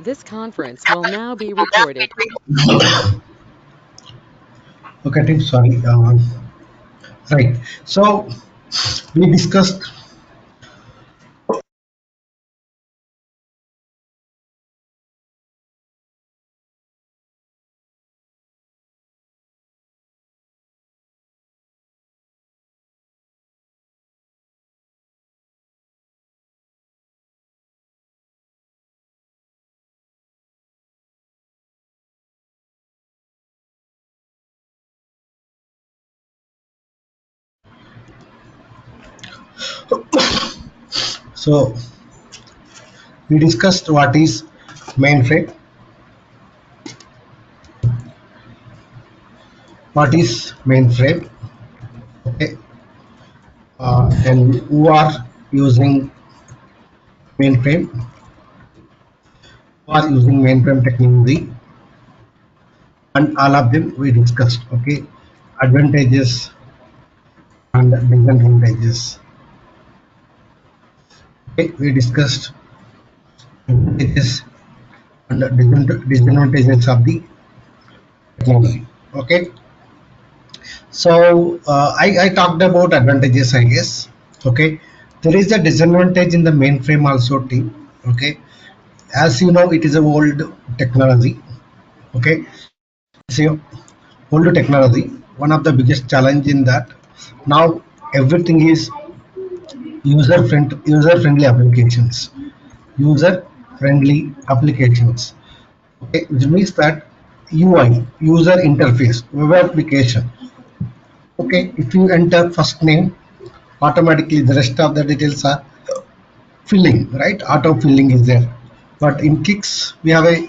This conference will now be recorded. Okay, Tim, sorry. Right. So we discussed. So we discussed what is mainframe, what is mainframe, okay, and who are using mainframe, who are using mainframe technology, and all of them we discussed. Okay, advantages and disadvantages. Okay, we discussed advantages and disadvantages of the technology. Okay, so I talked about advantages, I guess. Okay, there is a disadvantage in the mainframe also, team. Okay, as you know, it is a old technology. Okay, so old technology. One of the biggest challenge in that now everything is user friendly applications. User friendly applications. Okay, which means that UI, user interface, web application. Okay, if you enter first name, automatically the rest of the details are filling, right? Auto filling is there, but in kicks we have a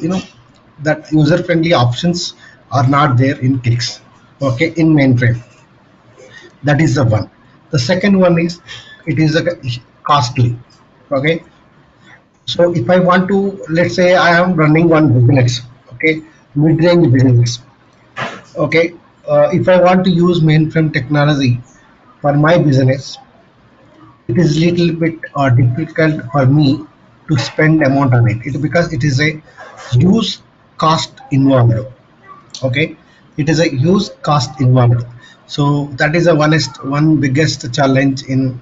that user friendly options are not there in kicks. Okay, in mainframe, that is the one. The second one is it is a costly. Okay, so if I want to, let's say I am running one business, okay, mid-range business. Okay, if I want to use mainframe technology for my business, it is little bit difficult for me to spend amount on it, because it is a huge cost involved. Okay, it is a huge cost involved. So that is the one biggest challenge in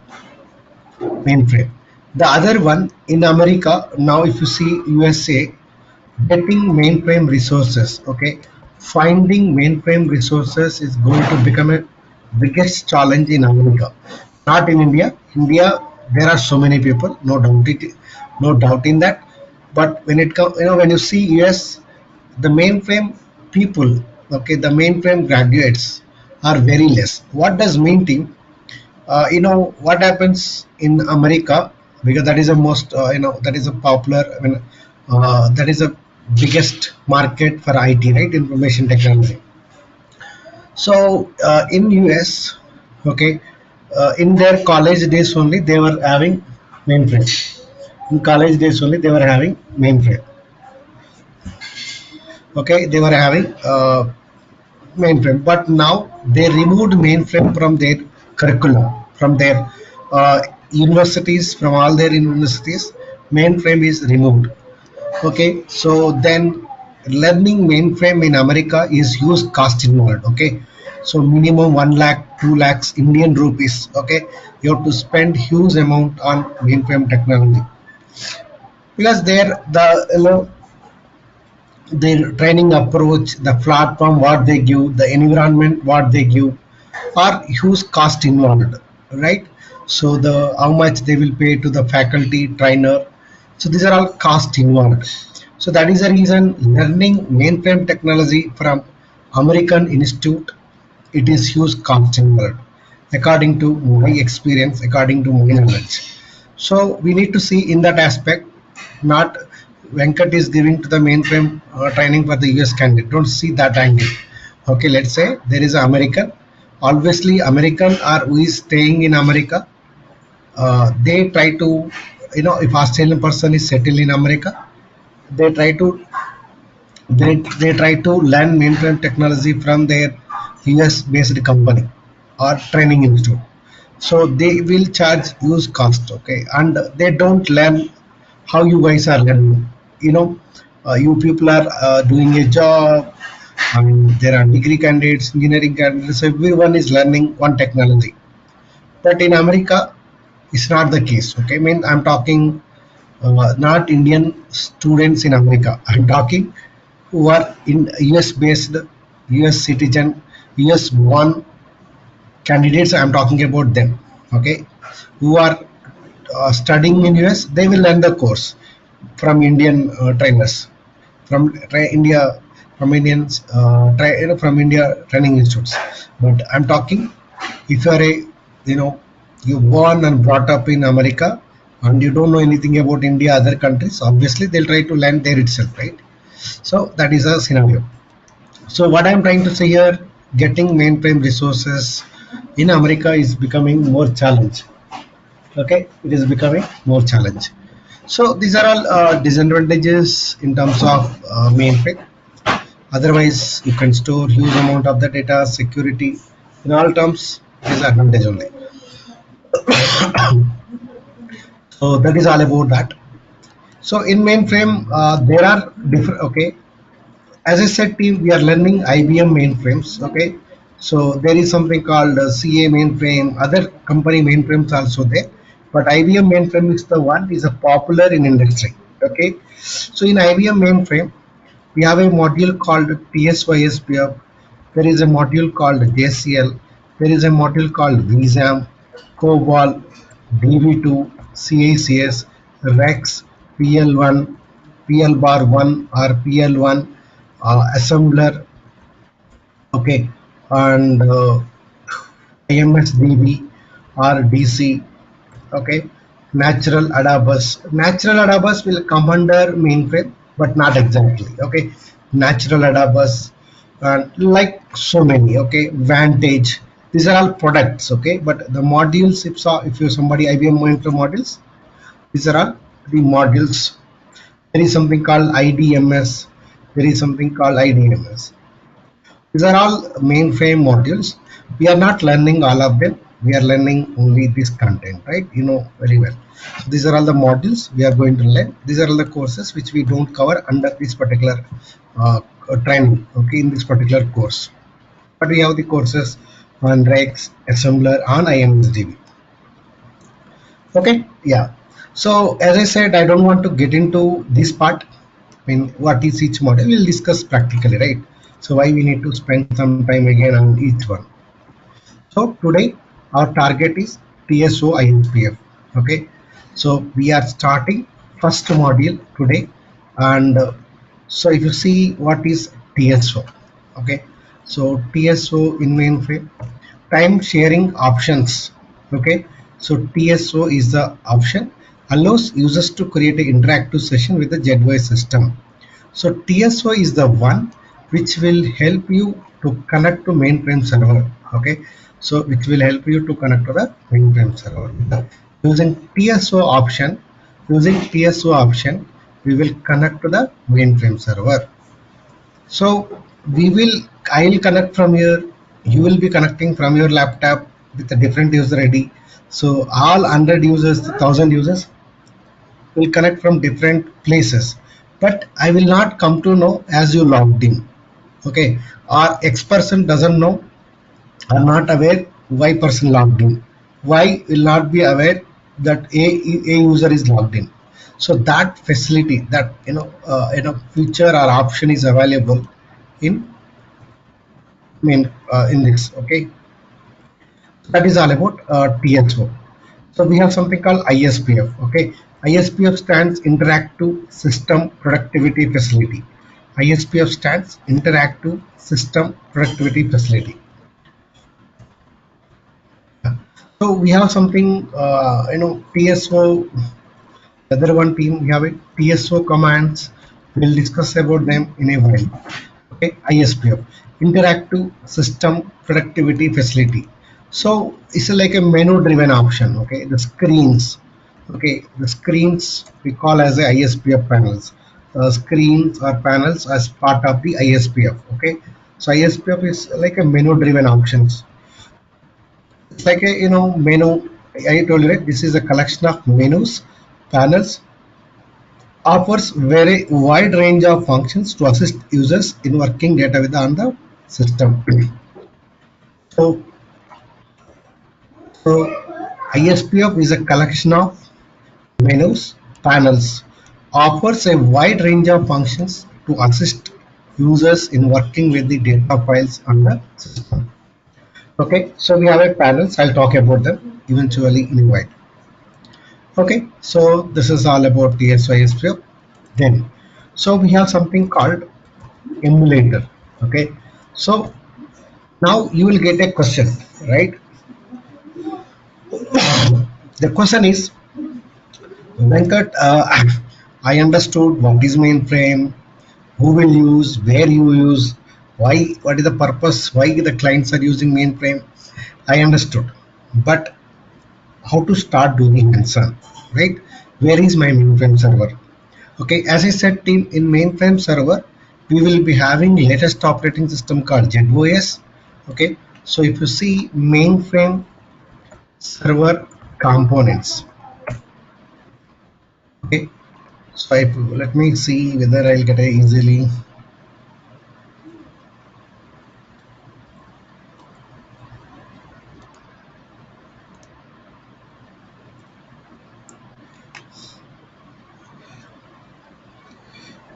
mainframe. The other one in America now, if you see USA, getting mainframe resources. Okay, finding mainframe resources is going to become a biggest challenge in America, not in India. India, there are so many people, no doubt in that. But when it comes, when you see US, the mainframe people, okay, the mainframe graduates are very less. What does mean, team? What happens in America, because that is a most that is a popular, that is a biggest market for IT, right? Information technology. So in US, okay, in their college days only they were having mainframe. In college days only they were having mainframe. Okay, they were having mainframe, but now they removed mainframe from their curriculum, from their universities, from all their universities. Mainframe is removed. Okay, so then learning mainframe in America is huge cost involved. Okay, so minimum 1 lakh 2 lakhs Indian rupees. Okay, you have to spend huge amount on mainframe technology, because there the their training approach, the platform what they give, the environment what they give, are huge cost involved, right? So the how much they will pay to the faculty trainer. So these are all cost involved. So that is the reason learning mainframe technology from American Institute, it is huge cost involved, according to my experience, according to my knowledge. So we need to see in that aspect, not Venkat is giving to the mainframe training for the US candidate. Don't see that angle. Okay, let's say there is an American. Obviously, American or who is staying in America, they try to, if Australian person is settled in America, they try to they try to learn mainframe technology from their US based company or training institute. So they will charge use cost, okay, and they don't learn how you guys are learning. You know, You people are doing a job, and there are degree candidates, engineering candidates, everyone is learning one technology. But in America, it's not the case. Okay, I mean, I'm talking not Indian students in America. I'm talking who are in US based, US citizen, US born candidates. I'm talking about them. Okay, who are studying in US, they will learn the course from Indian trainers, from India, from Indians, from India training institutes. But I'm talking, if you are a, you know, you born and brought up in America and you don't know anything about India, other countries, obviously they'll try to learn there itself, right? So that is a scenario. So what I'm trying to say here, getting mainframe resources in America is becoming more challenge. Okay, it is becoming more challenge. So these are all disadvantages in terms of mainframe. Otherwise, you can store huge amount of the data, security. In all terms, it is advantage only. So that is all about that. So in mainframe, there are different. Okay, as I said, team, we are learning IBM mainframes. Okay, so there is something called CA mainframe. Other company mainframes also there, but IBM mainframe is the one is a popular in industry. Okay, so in IBM mainframe, we have a module called TSOISPF. There is a module called JCL. There is a module called VSAM, COBOL, DB2, CICS, REXX, PL1, PL bar 1 or PL1, assembler, okay, and IMS DB or DC, okay. Natural adabus will come under mainframe, but not exactly, okay. Natural adabus, and like so many, okay. Vantage, these are all products, okay, but the modules, if you somebody IBM mainframe modules, these are all the modules. There is something called IDMS, there is something called IDMS. These are all mainframe modules. We are not learning all of them. We are learning only this content, right? You know very well. So these are all the modules we are going to learn. These are all the courses which we don't cover under this particular training, okay, in this particular course. But we have the courses on REXX, assembler, on IMS DB. Okay, yeah. So as I said, I don't want to get into this part. I mean, what is each model? We'll discuss practically, right? So why we need to spend some time again on each one. So today our target is TSOISPF. Okay. So we are starting first module today, and so if you see what is TSO, okay. So TSO in mainframe, time sharing options, okay. So TSO is the option allows users to create an interactive session with the JetWise system. So TSO is the one which will help you to connect to mainframe server. Okay, so which will help you to connect to the mainframe server. Using TSO option, we will connect to the mainframe server. So I will connect from here. You will be connecting from your laptop with a different user ID. So all 100 users, 1000 users will connect from different places, but I will not come to know as you logged in, okay, or X person doesn't know or not aware Y person logged in, Y will not be aware that a user is logged in. So that facility, that feature or option is available in in this, okay. That is all about TSO. So we have something called ISPF. Okay, ISPF stands Interactive System Productivity Facility. ISPF stands Interactive System Productivity Facility. So we have something, TSO. Other one team we have it TSO commands. We'll discuss about them in a while. Okay, ISPF, Interactive System Productivity Facility. So it's like a menu driven option. Okay, the screens, okay, the screens we call as a ISPF panels, screens or panels as part of the ISPF. Okay, so ISPF is like a menu driven options. It's like a menu. I told you, right, this is a collection of menus, panels, offers very wide range of functions to assist users in working data with on the system. So, so ISPF is a collection of menus, panels, offers a wide range of functions to assist users in working with the data files on the system. Okay, so we have a panels. I'll talk about them eventually in a while. Okay, so this is all about TSOISPF. Then, so we have something called emulator. Okay, so now you will get a question, right? The question is, Venkat, I understood what is mainframe, who will use, where you use, why, what is the purpose, why the clients are using mainframe. I understood, but how to start doing hands-on, right? Where is my mainframe server? Okay, as I said, in mainframe server, we will be having latest operating system called ZOS. Okay, so if you see mainframe server components, okay, so let me see whether I'll get a easily.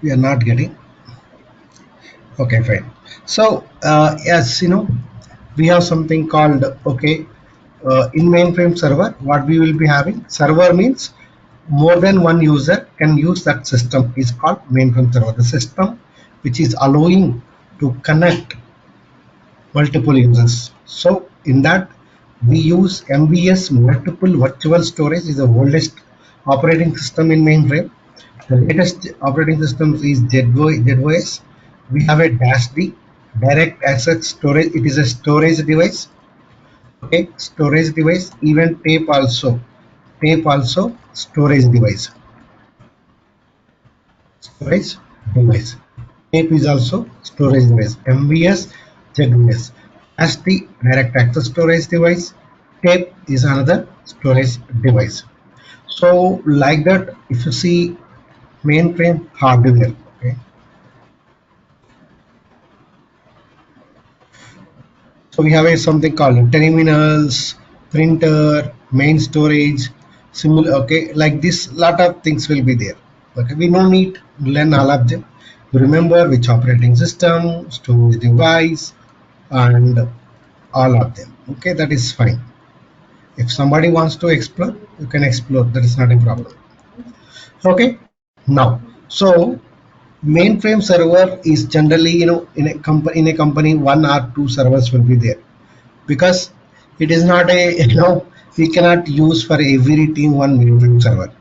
We are not getting. Okay, fine. So yes, we have something called, okay, in mainframe server. What we will be having, server means more than one user can use that system is called mainframe server. The system which is allowing to connect multiple users. So in that we use MVS multiple virtual storage is the oldest operating system in mainframe. The latest operating system is ZOS. We have a dash D, direct access storage. It is a storage device. Okay, storage device. Even tape also storage device. Storage device. Tape is also storage device. MVS, ZVS. Dash D, direct access storage device. Tape is another storage device. So like that, if you see mainframe hardware, okay. So we have a something called terminals, printer, main storage, similar. Okay, like this, lot of things will be there. Okay, we no need to learn all of them. You remember which operating system, storage device, and all of them. Okay, that is fine. If somebody wants to explore, you can explore. That is not a problem. Okay, now so mainframe server is generally in a company one or two servers will be there because it is not a we cannot use for every team one mainframe server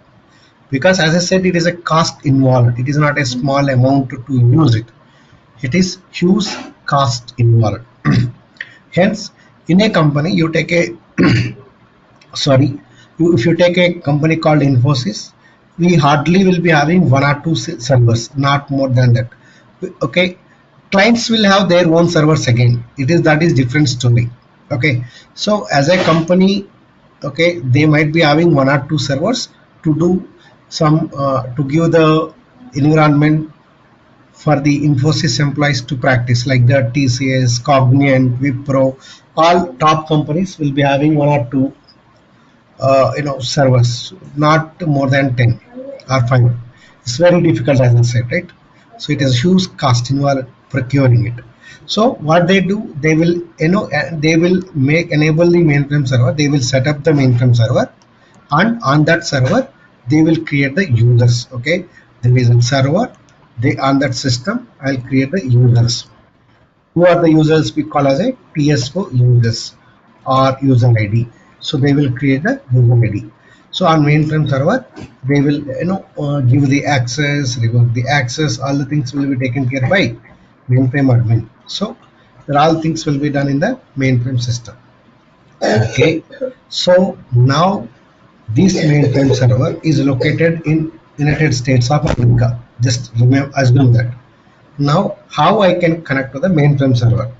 because as I said it is a cost involved. It is not a small amount to use it. It is huge cost involved. Hence, in a company you take a sorry, if you take a company called Infosys, we hardly will be having one or two servers, not more than that. Okay, clients will have their own servers again. That is different story. Okay, so as a company, okay, they might be having one or two servers to do some to give the environment for the Infosys employees to practice, like the TCS, Cognizant, Wipro, all top companies will be having one or two servers, not more than 10 or 5. It's very difficult, as I said, right? So it is huge cost involved procuring it. So what they do, they will they will make enable the mainframe server. They will set up the mainframe server, and on that server they will create the users. Okay, there is a server. They on that system, I'll create the users. Who are the users? We call as a TSO users or user ID. So they will create the user ID. So on mainframe server, they will give the access, revoke the access. All the things will be taken care by mainframe admin. So all things will be done in the mainframe system. Okay. So now this mainframe server is located in United States of America. Just remember, assume that. Now, how I can connect to the mainframe server?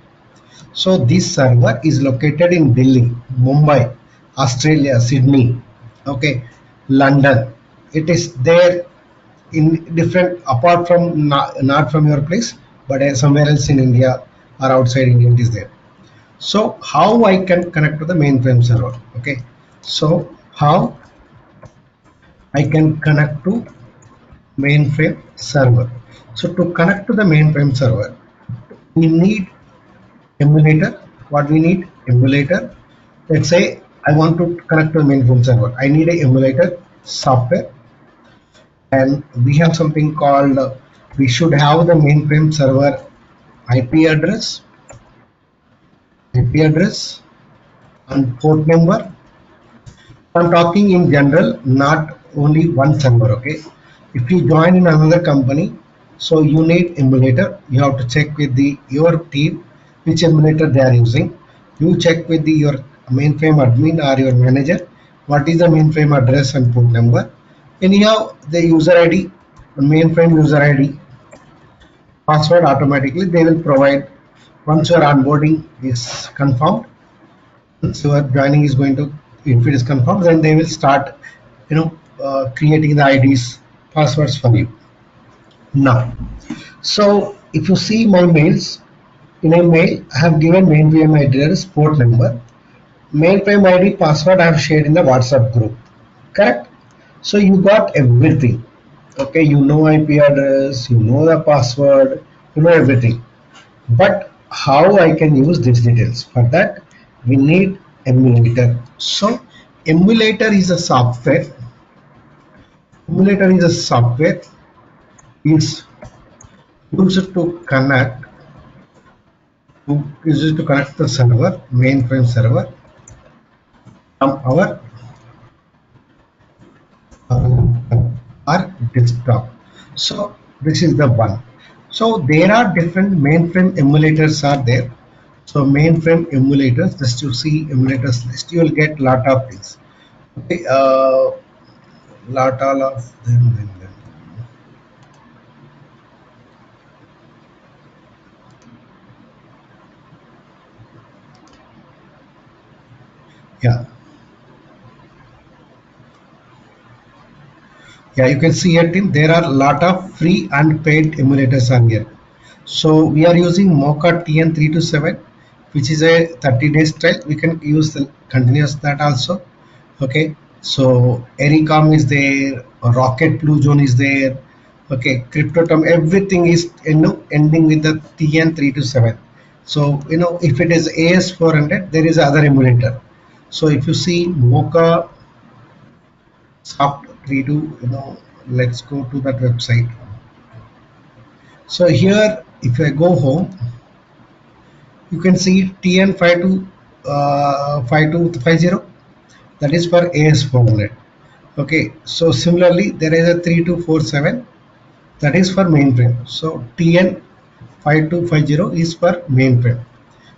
So this server is located in Delhi, Mumbai, Australia, Sydney, okay, London. It is there in different, apart from not from your place, but somewhere else in India or outside India it is there. So how I can connect to the mainframe server? Okay, so how I can connect to mainframe server? So to connect to the mainframe server, we need emulator. What we need? Emulator. Let's say I want to connect to the mainframe server. I need a emulator software, and we have something called we should have the mainframe server IP address, IP address, and port number. I'm talking in general, not only one server. Okay, if you join in another company, so you need emulator. You have to check with your team which emulator they are using. You check with your mainframe admin or your manager what is the mainframe address and port number. Anyhow, the user ID, mainframe user ID, password automatically they will provide once your onboarding is confirmed. Once your joining is going to, if it is confirmed, then they will start, creating the IDs, passwords for you. Now, so if you see my mails, in a mail I have given mainframe address, port number, mainframe ID, password I have shared in the WhatsApp group. Correct? So you got everything. Okay, you know IP address, you know the password, you know everything. But how I can use these details? For that, we need emulator. So emulator is a software. Emulator is a software. It's used to connect used to connect the server, mainframe server from our desktop. So this is the one. So there are different mainframe emulators are there. So mainframe emulators, just to see emulators list, you will get lot of things. Okay, lot all of them. Yeah, yeah, you can see it in there are lot of free and paid emulators are here. So we are using Mocha TN327, which is a 30 days trial. We can use the continuous that also. Okay, so Ericom is there, Rocket Blue Zone is there. Okay, Cryptotom, everything is ending with the TN327. So if it is AS400, there is other emulator. So if you see Mocha Soft 32, let's go to that website. So here, if I go home, you can see TN52 5250, that is for AS400. Okay, so similarly there is a 3247, that is for mainframe. So TN5250 is for mainframe.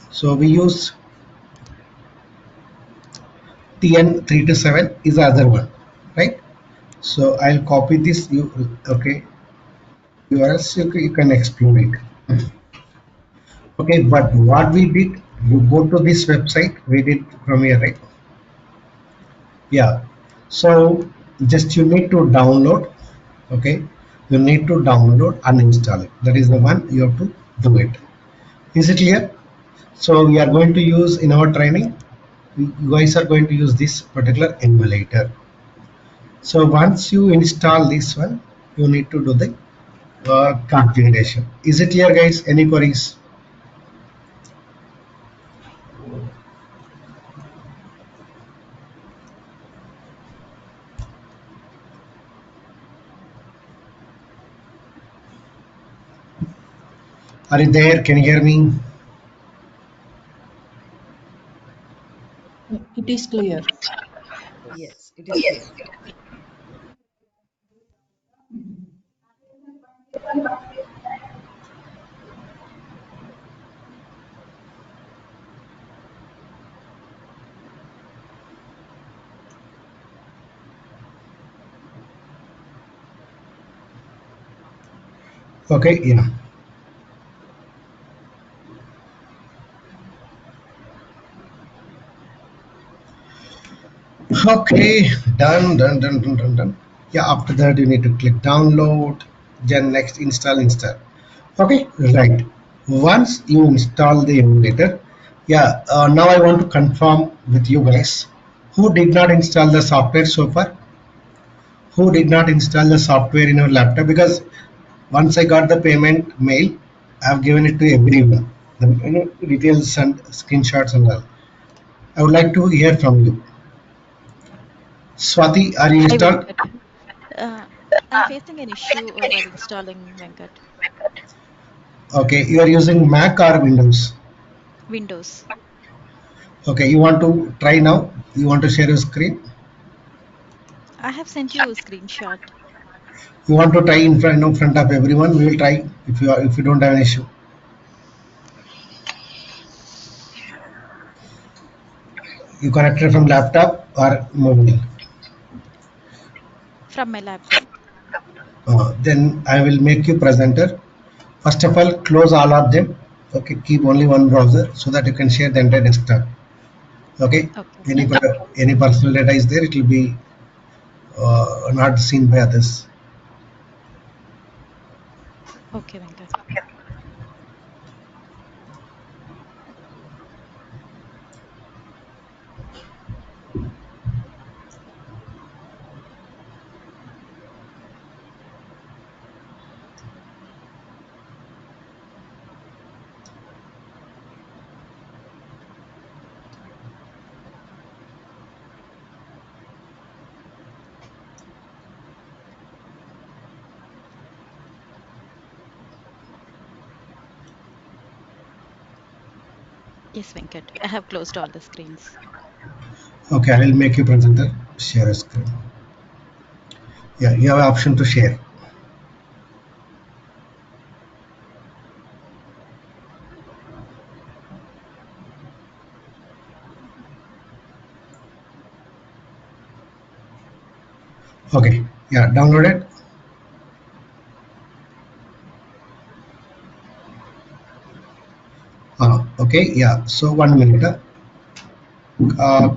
So we use TN327 is the other one, right? So I'll copy this. Okay, URLs you can explore it. Okay, but what we did, you go to this website, we did from here, right? Yeah. So just you need to download. Okay, you need to download and install it. That is the one you have to do it. Is it clear? So we are going to use in our training. You guys are going to use this particular emulator. So once you install this one, you need to do the configuration. Is it clear, guys? Any queries? Are you there? Can you hear me? It is clear. Yes, it is clear. Okay, yeah. Okay, done. Yeah, after that you need to click download, then next install. Okay, right. Once you install the emulator, yeah, now I want to confirm with you guys who did not install the software so far. Who did not install the software in your laptop? Because once I got the payment mail, I have given it to everyone. The details and screenshots and all. I would like to hear from you. Swati, are you Hi, installed? Venkat. Uh, I'm facing an issue while installing Venkat. Okay, you are using Mac or Windows. Windows. Okay, you want to try now? You want to share your screen? I have sent you a screenshot. You want to try in front of everyone? We will try if you don't have an issue. You connected from laptop or mobile. From my laptop. Then I will make you presenter. First of all, close all of them. Okay, keep only one browser so that you can share the entire desktop. Okay, Okay. any personal data is there, it will be not seen by others. Okay, Venkat. Yes, Venkat. I have closed all the screens. Okay, I will make you presenter. Share a screen. Yeah, you have an option to share. Okay, yeah, download it. Okay, yeah. So 1 minute.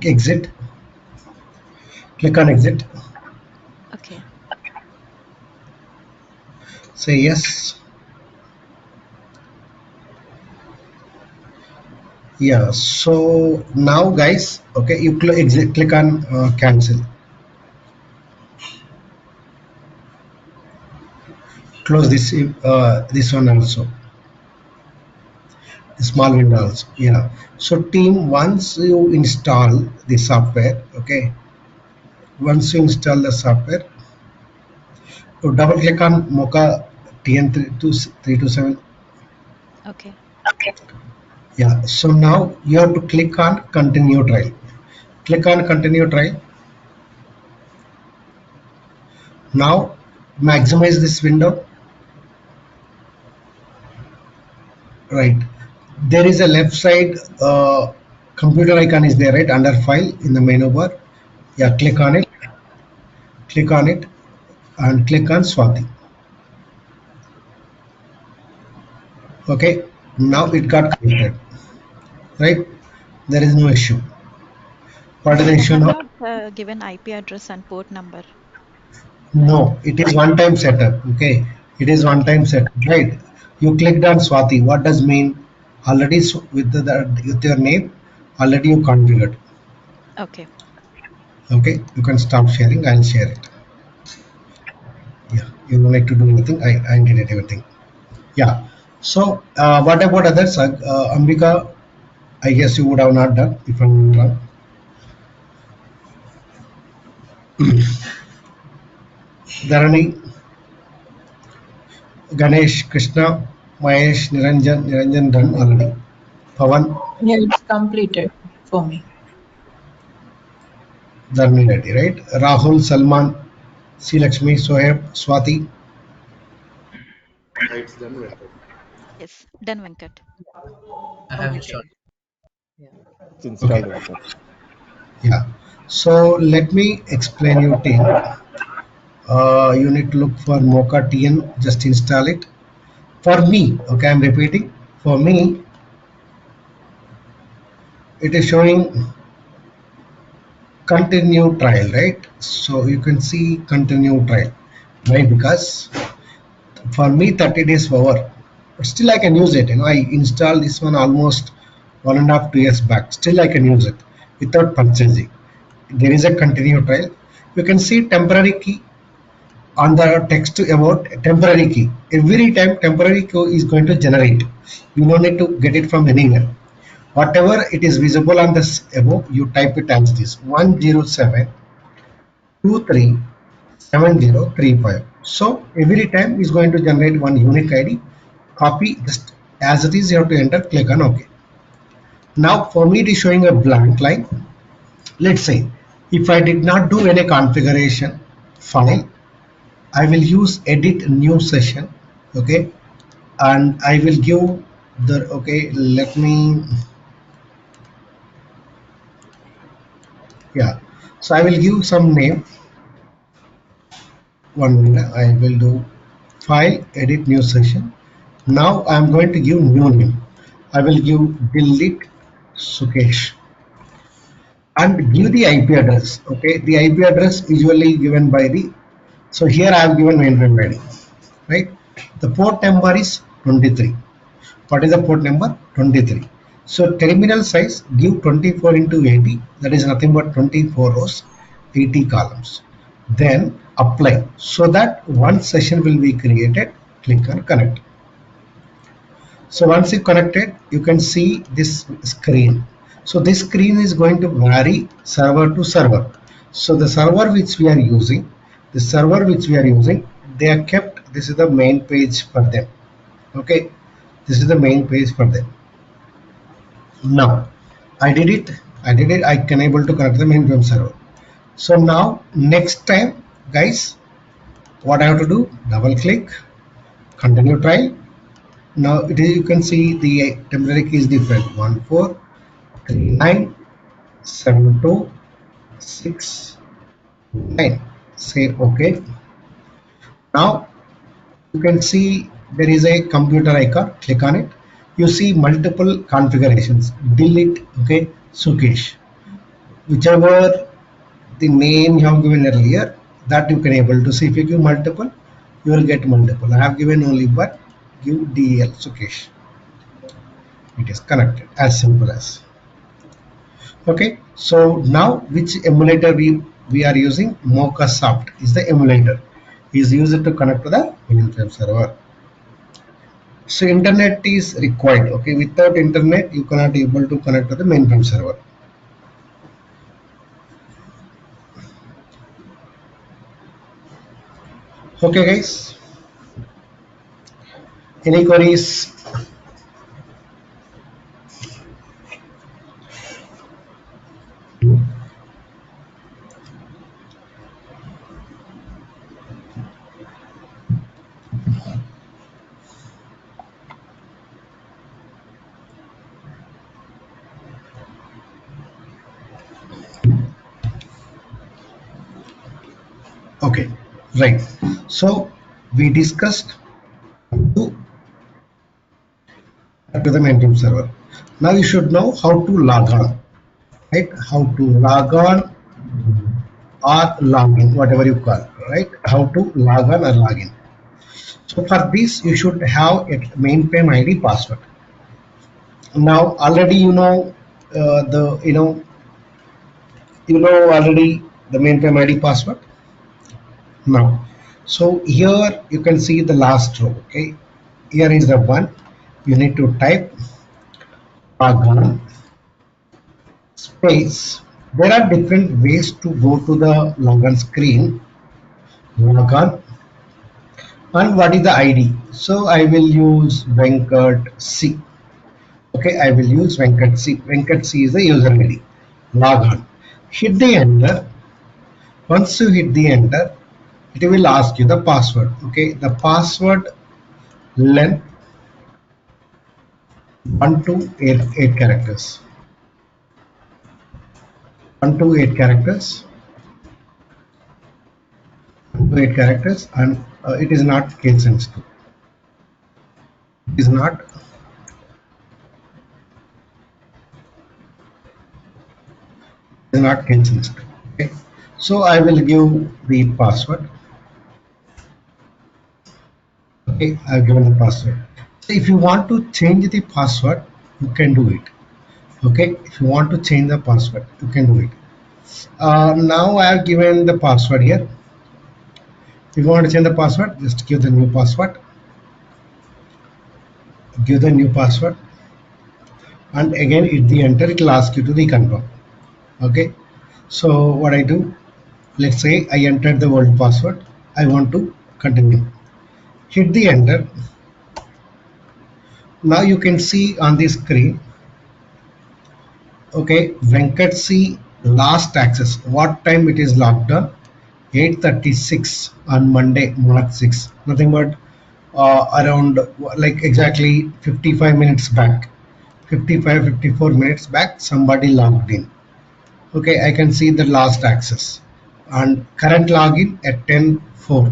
Exit. Click on exit. Okay. Say yes. Yeah. So now, guys, okay, you exit. Click on cancel. Close this one also. The small window also. Yeah. So team, once you install the software, okay, once you install the software, you double click on Mocha TN327. Okay. Yeah. So now you have to click on continue trial. Click on continue trial. Now maximize this window. Right. There is a left side computer icon is there, right, under file in the menu bar. Yeah, click on it, and click on Swati. Okay. Now it got connected. Right. There is no issue. What is the But I issue have now? not given IP address and port number, right? No, it is one time setup. Okay. It is one Okay. time setup. Right. You clicked on Swati. What does mean? Already with with your name, already you configured. Okay. Okay. You can stop sharing. I'll share it. Yeah. You don't need to do anything. I did it everything. Yeah. So, what about others? Ambika, I guess you would have not done if I'm not wrong. Dharani, Ganesh, Krishna, Mahesh, Niranjan done already. Pavan, Yeah, it's completed for me. Dharani ready, right? Rahul, Salman, C. Lakshmi, Soheb, Swati. It's done, Venkat. Yes. Done, Venkat. I have installed. Yeah. It's installed, Okay. Venkat. Yeah. So let me explain you team. You need to look for Mocha TN. Just install it. For me, okay, I'm repeating. For me, it is showing continue trial, right? So you can see continue trial. Why? Because for me 30 days over, but still I can use it. I installed this one almost 1.5 2 years back. Still I can use it without purchasing. There is a continue trial. You can see temporary key on the text about temporary key. Every time temporary key is going to generate. You don't need to get it from anywhere. Whatever it is visible on this above, you type it as this 107237035. So every time is going to generate one unique ID. Copy just as it is, you have to enter, click on OK. Now for me it is showing a blank line. Let's say if I did not do any configuration file, I will use edit new session, okay, and I will give the, okay, let me, yeah, so I will give some name. One minute, I will do file edit new session. Now I am going to give new name. I will give delete Sukesh and give the IP address. Okay, the IP address usually given by the, so here I have given mainframe ID, right? The port number is 23. What is the port number? 23. So terminal size, give 24 into 80, that is nothing but 24 rows, 80 columns. Then apply, so that one session will be created. Click on connect. So once you connected, you can see this screen. So this screen is going to vary server to server. So the server which we are using, they are kept, this is the main page for them. Okay, this is the main page for them. Now I did it, I can able to connect the mainframe server. So now next time guys, what I have to do, double click, continue trial. Now it is, you can see the temporary key is different, 1439726. Say okay. Now you can see there is a computer icon, click on it. You see multiple configurations, delete, okay, Sukesh, whichever the name you have given earlier, that you can able to see. If you give multiple, you will get multiple. I have given only one, give DL Sukesh. It is connected, as simple as. Okay, so now which emulator we are using? Mochasoft is the emulator, is used to connect to the mainframe server. So internet is required. Okay, without internet you cannot able to connect to the mainframe server. Okay guys, any queries? Okay, right. So we discussed to the mainframe server. Now you should know how to log on, right? How to log on or log in, whatever you call, right? How to log on or log in. So for this, you should have a mainframe ID password. Now already the already the mainframe ID password. Now, so here you can see the last row. Okay, here is the one. You need to type log on space. There are different ways to go to the login screen. Log on, and what is the ID? So I will use Venkat C. Okay, I will use Venkat C. Venkat C is the user ID. Log on. Hit the enter. Once you hit the enter, it will ask you the password. Okay, the password length 1 to 8 characters. 1 to 8 characters. 1 to 8 characters, and it is not case sensitive. It is not case sensitive. Okay. So I will give the password. Okay, I've given the password. So if you want to change the password, you can do it. Okay, if you want to change the password, you can do it. Now I have given the password here. If you want to change the password, just give the new password. Give the new password, and again hit the enter. It will ask you to reconfirm. Okay. So what I do? Let's say I entered the old password. I want to continue. Hit the enter. Now you can see on the screen. Okay, Venkat C last access. What time it is logged on? 8:36 on Monday, March 6. Nothing but around like exactly 55 minutes back. 54 minutes back, somebody logged in. Okay, I can see the last access and current login at 10:04,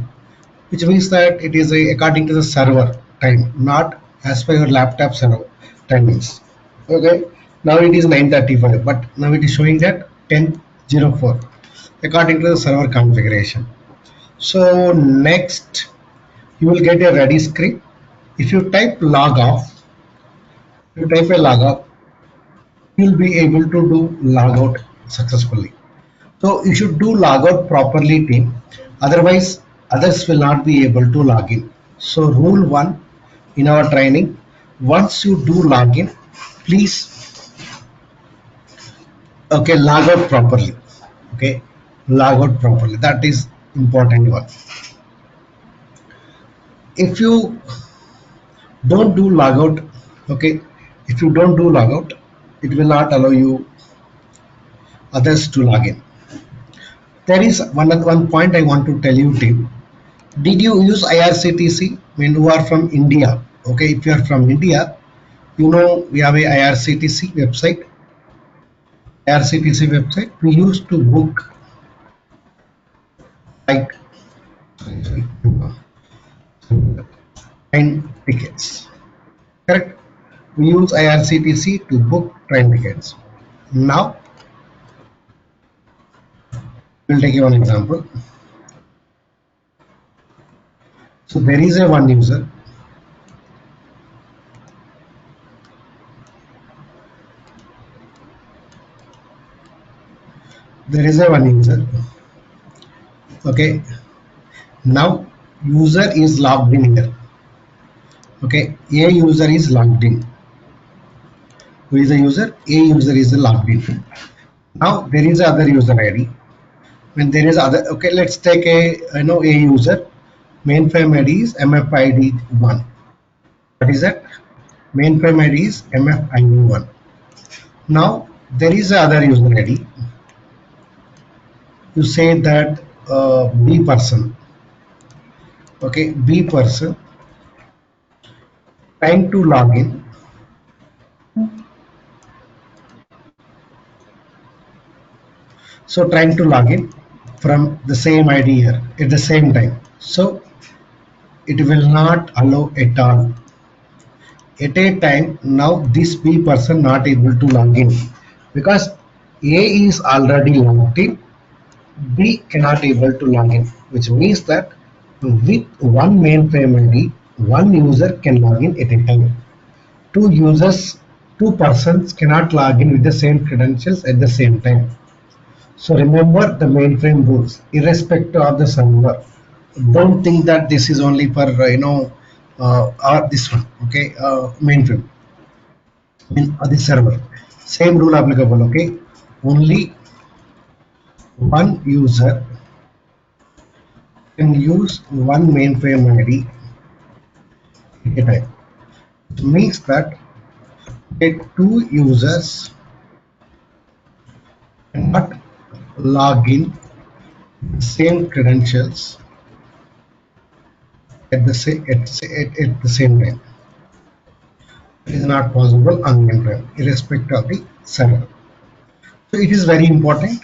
which means that it is according to the server time, not as per your laptop server timings. Okay, now it is 9:35, but now it is showing that 10:04 according to the server configuration. So next, you will get a ready screen. If you type log off, you type a log off, you will be able to do log out successfully. So you should do log out properly, team. Otherwise, others will not be able to log in. So rule one in our training: once you do login, please log out properly. Okay, log out properly. That is important one. If you don't do log out, okay, if you don't do log out, it will not allow you others to log in. There is one point I want to tell you, team. Did you use IRCTC when you are from India? Okay, if you are from India, you know we have a IRCTC website. IRCTC website. We used to book like train tickets. Correct? We use IRCTC to book train tickets. Now, we'll take one example. So there is a one user. There is a one user. Okay. Now user is logged in here. Okay. A user is logged in. Who is the user? A user is logged in. Now there is other user ID. When there is other, okay, let's take a a user. Mainframe ID is MFID1. What is that? Mainframe ID is MFID1. Now there is other user ID. You say that B person. Okay, B person trying to log in. So trying to log in from the same ID here at the same time. So it will not allow at all. At a time now this B person not able to log in because A is already logged in, B cannot able to log in, which means that with one mainframe ID, one user can log in at a time. Two users, two persons cannot log in with the same credentials at the same time. So remember the mainframe rules, irrespective of the server. Don't think that this is only for or this one. Okay, mainframe. The server. Same rule applicable. Okay, only one user can use one mainframe ID at a time. It means that two users cannot log in same credentials at the same time. It is not possible on mainframe, irrespective of the server. So it is very important.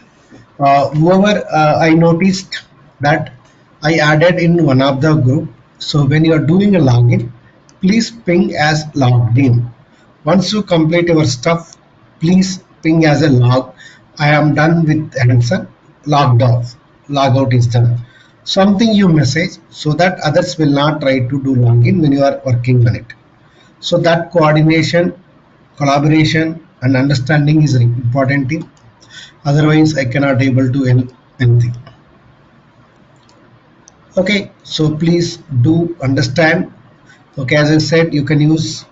Whoever I noticed that I added in one of the group. So when you are doing a login, please ping as logged in. Once you complete your stuff, please ping as a log. I am done with answer. logged off, logout is done. Something you message so that others will not try to do login when you are working on it. So that coordination, collaboration and understanding is an important thing. Otherwise I cannot able to help anything. Okay, so please do understand. Okay, as I said, you can use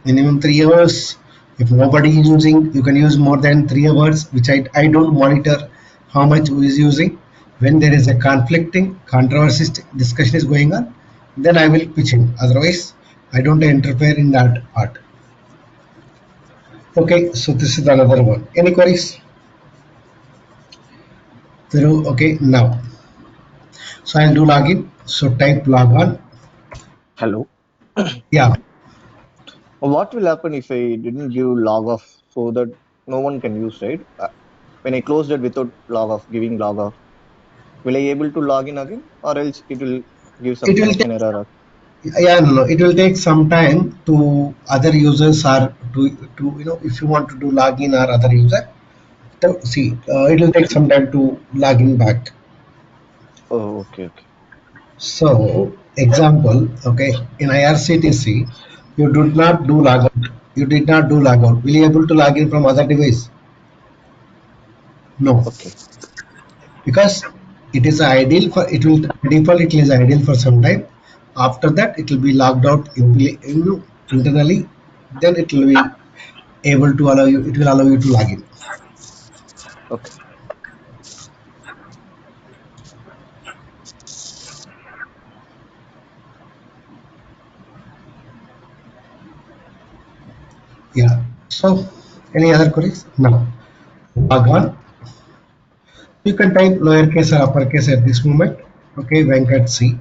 minimum 3 hours. If nobody is using, you can use more than 3 hours, which I don't monitor how much who is using. When there is a conflicting controversy discussion is going on, then I will pitch in. Otherwise, I don't interfere in that part. Okay, so this is another one. Any queries? Okay, now. So I'll do login. So type log on. Hello. Yeah, What will happen if I didn't give log off so that no one can use, right? When I closed it without log off, giving log off, will I able to log in again, or else it will give some it will connection take. error? Yeah, no, it will take some time to other users or to if you want to do login or other user. So see, it will take some time to log in back. Oh, okay, okay. So example, okay, in IRCTC, you did not do logout. You did not do logout. Will you able to log in from other device? No, Okay. because it is ideal for it will default. It is ideal for some time. After that, it will be logged out internally. Then it will be able to allow you. It will allow you to log in. Okay. Yeah. So, any other queries? Now, log on. You can type lowercase or uppercase at this moment. Okay, Venkat C.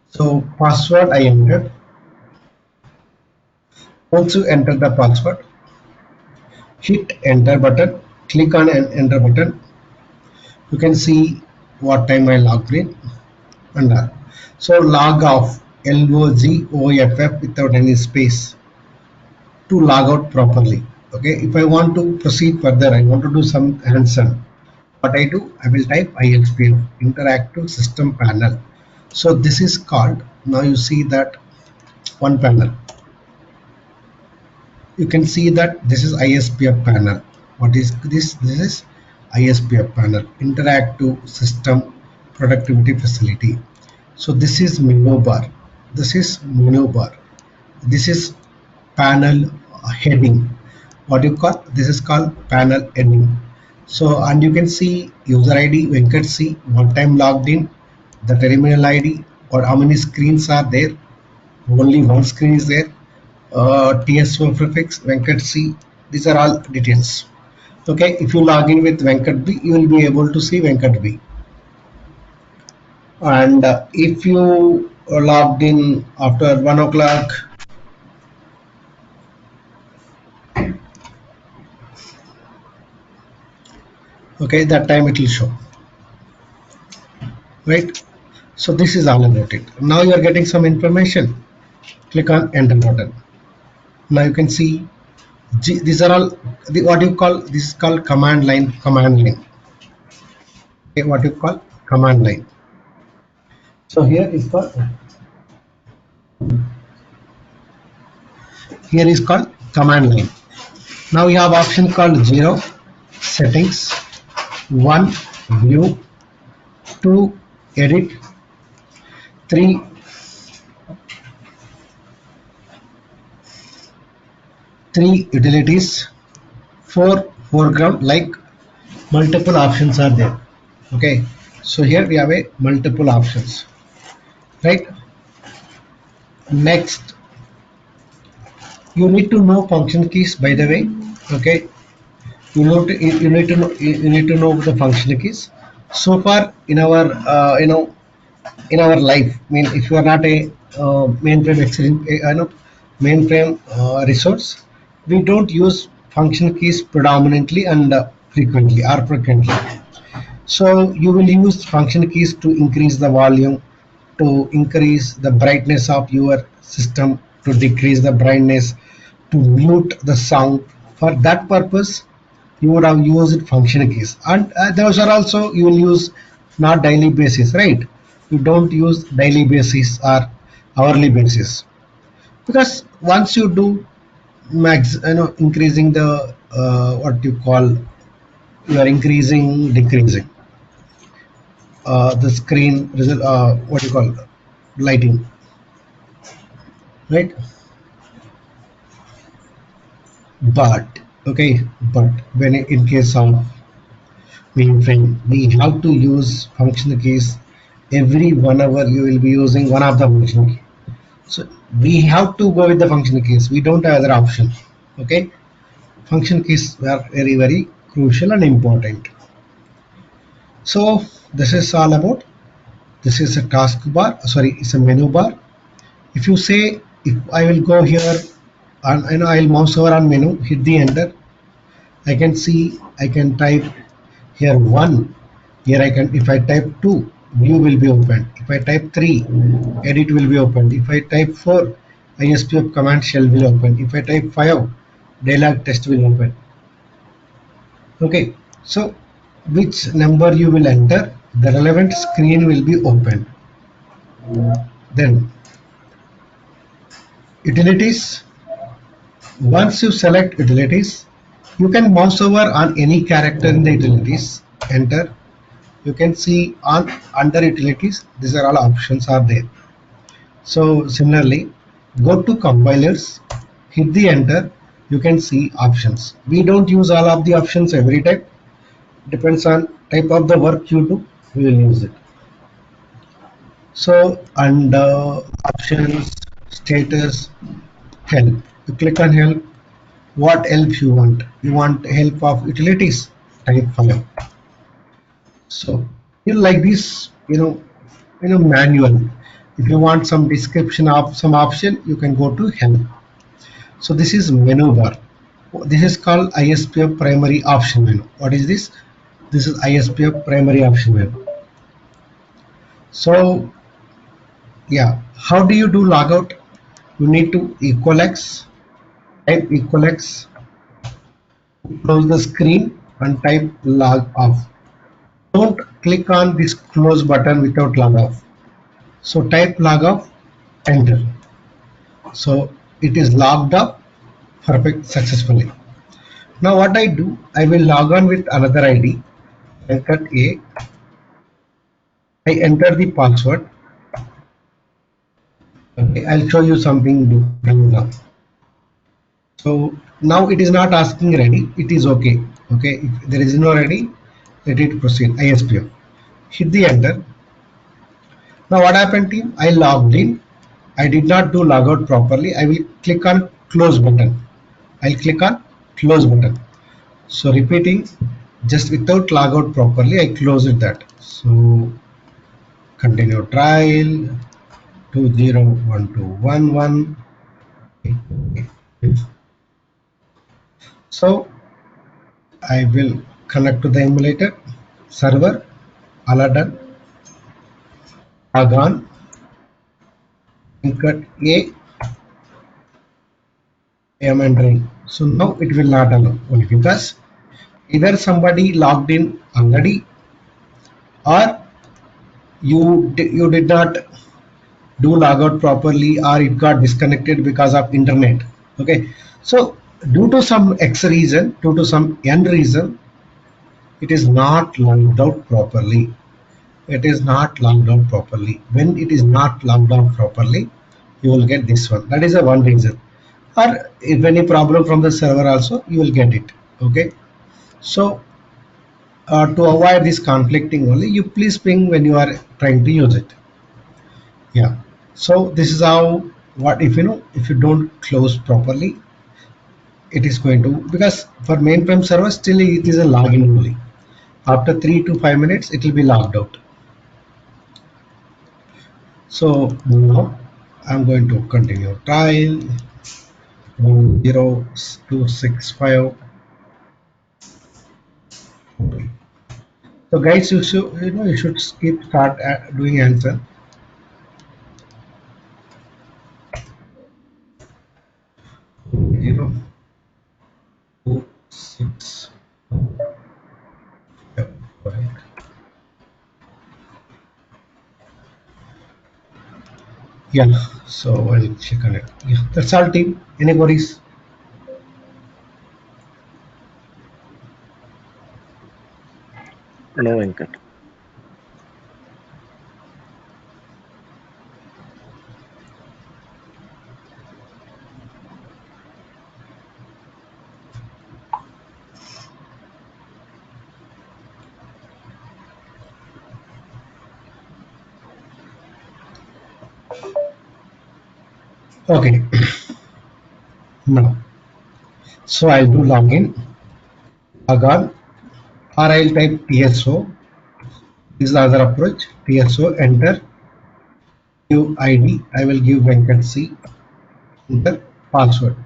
So, password I entered. Once you enter the password, hit enter button. Click on an enter button. You can see what time I logged in and all. So, log off. LOGOFF without any space to log out properly. Okay, if I want to proceed further, I want to do some hands-on. What I do, I will type ISPF, Interactive System Panel. So this is called, now you see that one panel. You can see that this is ISPF panel. What is this? This is ISPF panel, Interactive System Productivity Facility. So this is menu bar. This is menu bar. This is panel heading. What you call? This is called panel heading. So, and you can see user ID Venkat C, what time logged in, the terminal ID, or how many screens are there. Only one screen is there. TSO prefix Venkat C. These are all details. Okay, if you log in with Venkat B, you will be able to see Venkat B. And if you logged in after 1 o'clock, okay, that time it will show, right? So this is all about it. Now you are getting some information. Click on enter button. Now you can see these are all what you call, this is called command line. Command line. Okay, what you call command line. So here is called command line. Now we have option called 0 settings, 1 view, 2 edit, 3 utilities, 4 foreground, like multiple options are there. Okay, so here we have a multiple options, right? Next, you need to know function keys, by the way. Okay, you need to know the function keys. So far in our in our life, I mean, if you are not a mainframe mainframe resource, we don't use function keys predominantly and frequently or frequently. So you will use function keys to increase the volume, to increase the brightness of your system, to decrease the brightness, to mute the sound. For that purpose, you would have used function keys, and those are also you will use not daily basis, right? You don't use daily basis or hourly basis, because once you do increasing the what you call, you are increasing decreasing the screen result, what you call, lighting, right? But okay, but when in case of mainframe, we have to use function keys. Every 1 hour you will be using one of the function key, so we have to go with the function keys. We don't have other option. Okay, function keys are very very crucial and important. So this is all about, this is a taskbar, sorry, it's a menu bar. If you say, if I will go here and I'll mouse over on menu, hit the enter, I can see, I can type here 1, here I can, if I type 2, view will be opened. If I type 3, edit will be opened. If I type 4, ISPF command shell will open. If I type 5, dialog test will open. Okay, so which number you will enter, the relevant screen will be opened. Then utilities, once you select utilities, you can mouse over on any character in the utilities, enter. You can see on under utilities, these are all options are there. So similarly, go to compilers, hit the enter, you can see options. We don't use all of the options every time, depends on type of the work you do, we will use it. So under options, status, help, you click on help. What help you want? You want help of utilities, type file. So you like this, manual. If you want some description of some option, you can go to help. So this is menu bar. This is called ISPF primary option menu. What is this? This is ISPF primary option menu. So yeah, how do you do logout? You need to equal X, type equal X, close the screen and type log off. Don't click on this close button without log off. So type log off, enter. So it is logged up perfect successfully. Now what I do, I will log on with another ID, Venkat A. I enter the password. Okay, I'll show you something different now. So now it is not asking ready, it is okay. Okay, if there is no ready, let it proceed. ISPF. Hit the enter. Now what happened, team? I logged in. I did not do logout properly. I will click on close button. I'll click on close button. So repeating, just without logout properly, I closed that. So continue trial 201211. So I will connect to the emulator server, Aladdin, Agan, Incut A, I am entering. So now it will not allow, only because either somebody logged in already, or you did not do logout properly, or it got disconnected because of internet. Okay, so due to some X reason, due to some N reason, it is not logged out properly. It is not logged out properly. When it is not logged out properly, you will get this one. That is the one reason. Or if any problem from the server also, you will get it. Okay, so to avoid this conflicting only, you please ping when you are trying to use it. Yeah, so this is how, what if if you don't close properly, it is going to, because for mainframe server still it is a login only. After 3 to 5 minutes it will be logged out. So now I'm going to continue trial 0265. So guys, you should skip start doing answer. Zero, 2, 6, Yeah, so I'll check on it. Yeah, that's all team. Any queries? No, Venkat. Okay, now, so I'll do login, log on, or I'll type TSO. This is the other approach. TSO, enter, give ID. I will give Venkat C. Enter password.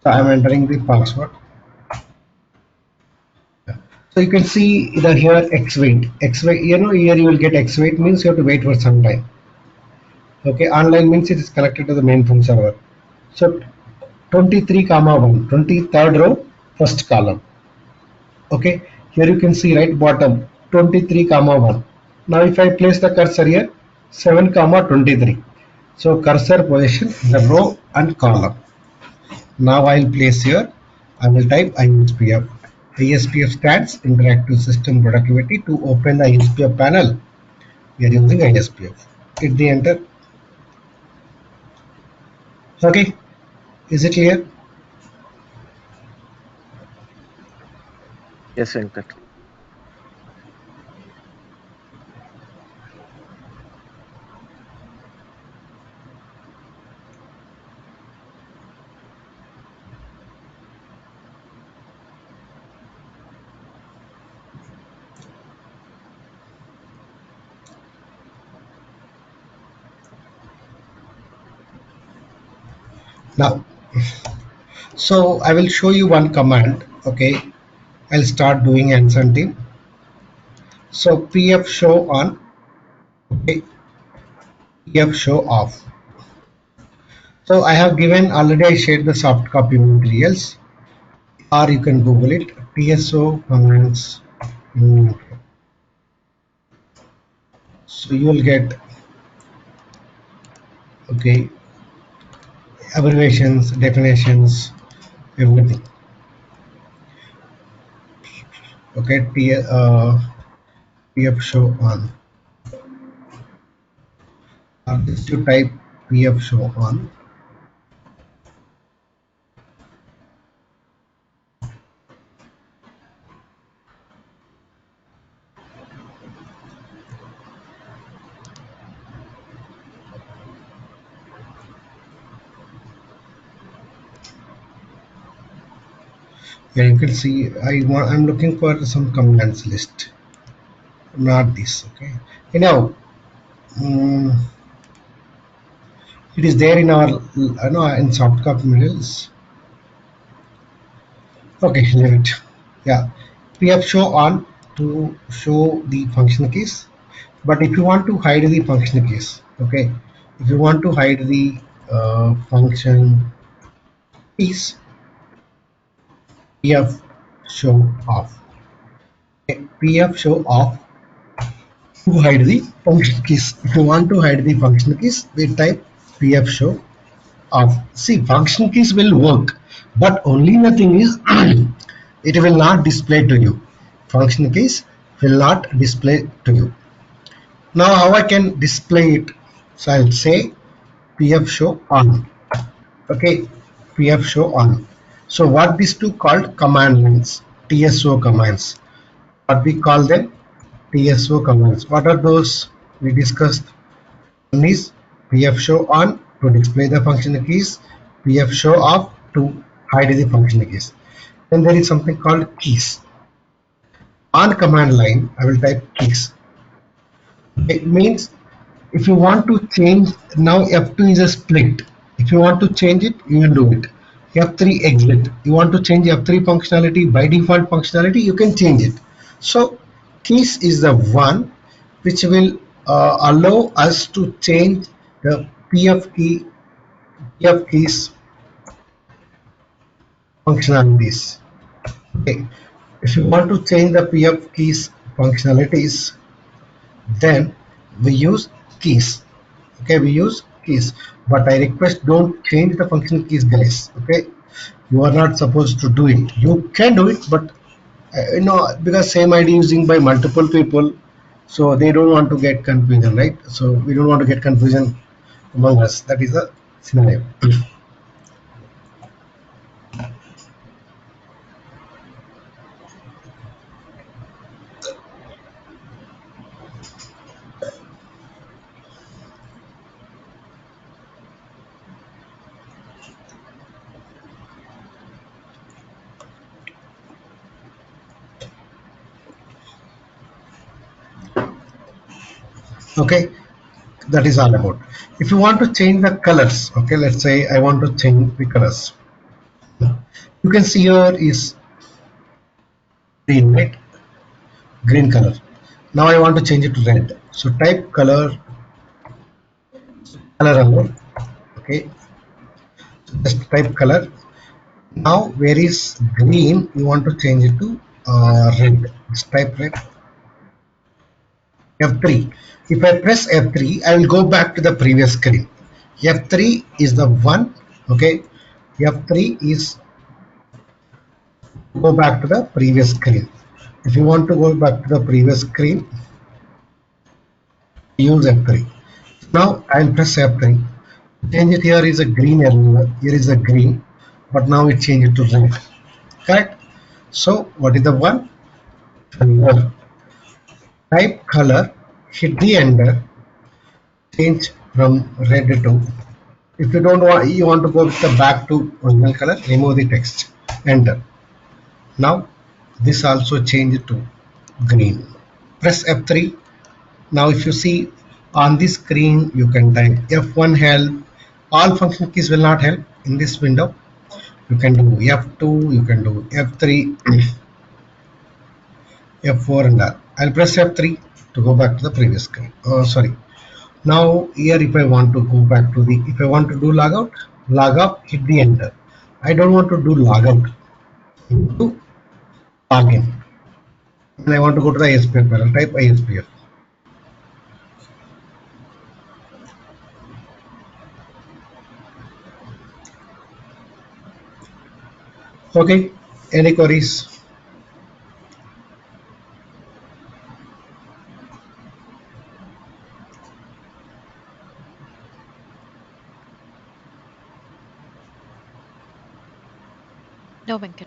So I'm entering the password. So you can see that here X wait. X wait, here you will get X wait means you have to wait for some time. Okay, online means it is connected to the mainframe server. So 23 comma 1, 23rd row, first column. Okay, here you can see right bottom 23 comma 1. Now if I place the cursor here 7 comma 23. So cursor position the row and column. Now I'll place here, I will type ISPF. ISPF stands Interactive System Productivity. To open the ISPF panel, we are using ISPF. Hit the enter. Okay, is it clear? Yes, Venkat. Now, so I will show you one command. Okay, I'll start doing answer team. So PF show on, okay, PF show off. So I have given already, I shared the soft copy materials, or you can Google it. TSO commands. So you will get, okay, abbreviations, definitions, everything. Okay, PF show on. Just you type PF show on. Yeah, you can see I'm looking for some commands list, not this. Okay, um, it is there in our in soft copy materials. Okay, leave it. Yeah, PF show on to show the function keys. But if you want to hide the function keys, okay, if you want to hide the function keys, PF show off. Okay, PF show off to hide the function keys. If you want to hide the function keys, we type PF show off. See, function keys will work, but only the thing is, it will not display to you. Function keys will not display to you. Now, how I can display it? So I'll say PF show on. Okay, PF show on. So what these two called command lines, TSO commands. What we call them, TSO commands. What are those we discussed? One is PF show on to display the function keys, PF show off to hide the function keys. Then there is something called keys. On command line, I will type keys. It means if you want to change, now F2 is a split. If you want to change it, you will do it. F3 exit. You want to change F3 functionality, by default functionality, you can change it. So keys is the one which will allow us to change the PF keys functionalities. Okay. If you want to change the PF keys functionalities, then we use keys. Okay, we use keys, but I request don't change the function keys, guys. Okay, you are not supposed to do it. You can do it, but because same ID using by multiple people, so they don't want to get confusion, right? So we don't want to get confusion among us. That is the scenario. Okay, that is all about. If you want to change the colors, okay, let's say I want to change the colors. You can see here is green, right? Green color. Now I want to change it to red. So type color alone. Okay, so just type color. Now where is green? You want to change it to red. Just type red. F3. If I press F3, I will go back to the previous screen. F3 is the one. Okay, F3 is go back to the previous screen. If you want to go back to the previous screen, use F3. Now I will press F3. Change it. Here is a green earlier. Here is a green, but now it changed to red. Correct. So what is the one? Color. Type color. Hit the enter. Change from red to. If you don't want, you want to go with the back to original color. Remove the text. Enter. Now this also changed to green. Press F3. Now if you see on this screen, you can type F1 help. All function keys will not help in this window. You can do F2, you can do F3, F4 and all. I'll press F3 to go back to the previous screen. Oh, sorry. Now here if I want to go back to the, if I want to do logout, log out, hit the enter. I don't want to do logout. To login. And I want to go to the ISPF panel, type ISPF. Okay, any queries? No, Venkat.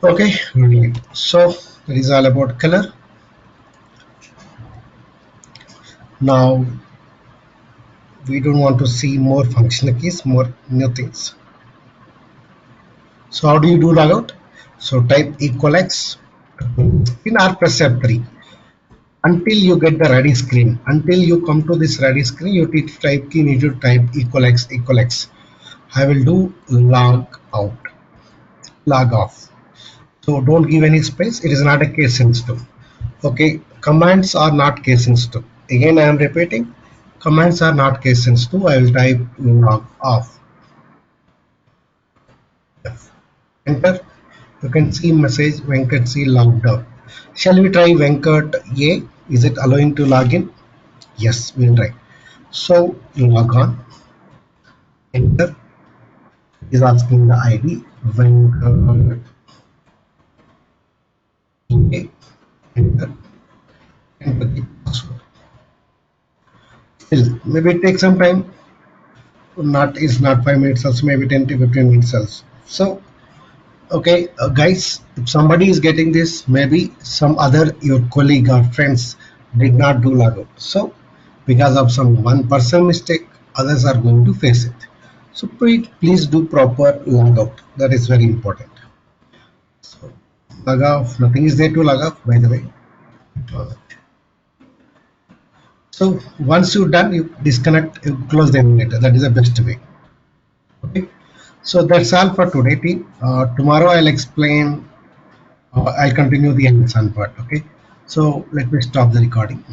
Okay, so that is all about color. Now we don't want to see more functional keys, more new things. So how do you do logout? So type =X in or press F3 until you get the ready screen. Until you come to this ready screen, you need to type =X. I will do log out, log off. So don't give any space. It is not a case sensitive. Okay, commands are not case sensitive. Again, I am repeating. Commands are not case sensitive. I will type log off. Enter. You can see message Venkat C logged out. Shall we try Venkat A? Is it allowing to log in? Yes, we'll try. So log on. Enter. Is asking the ID Venkat A. Enter. Enter the password. Still, maybe it takes some time. Not is not 5 minutes, also maybe 10 to 15 minutes also. So okay, guys, if somebody is getting this, maybe some other your colleague or friends did not do logout. So because of some one person mistake, others are going to face it. So please do proper log out. That is very important. So log off, nothing is there to log off, by the way. So once you're done, you disconnect, you close the emulator. That is the best way. Okay. So that's all for today, team. Tomorrow I'll explain. I'll continue the hands-on part. Okay. So let me stop the recording.